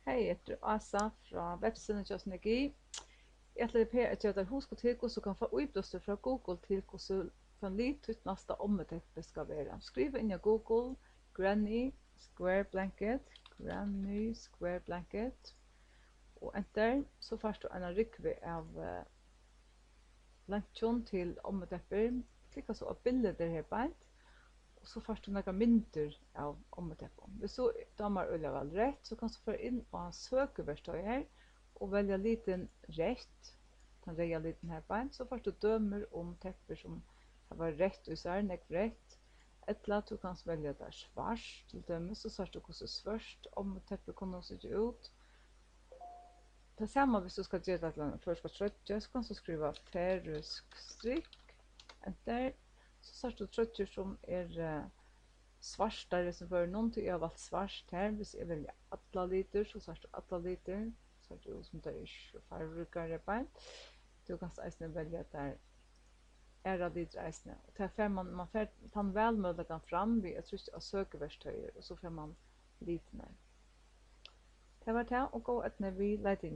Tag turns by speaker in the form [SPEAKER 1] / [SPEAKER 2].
[SPEAKER 1] Hej, heter Asa fra Websyn og synergi. Jeg ætler at gjøre et husk til hvordan du kan få Íblástur fra Google til hvordan från litur nästa Ommuteppi ska vara. Skriv in i Google granny square blanket och enter så får du en rykve av blankjon till Ommuteppi. Klicka så på bilder här på och så får du några myndur av Ommuteppi. Hvis så damer öliga väl rätt så kan du få in på sökeverktyg och välja liten rätt. Den röda liten här på så får du dömer om tepper som har varit rätt och så är det rätt. Eller du kan välja där svart till dömes så ser du hur så svart Ommuteppi kommer att se ut. Det samma hvis du ska göra det först på tröttja så kan du skriva färösk stryck. Enter så ser du tröttjor som är svartare som för någonting jag har valt svart här. Hvis jag väljer alla litir så ser du alla litir. Så det är som det är farbrukare på. Du kan eisne välja där era litir eisne. Och där får man får tan välmöjligheten fram vid ett tryck av sökeverktyg och så får man litirna. Det var det och gå att när vi lättar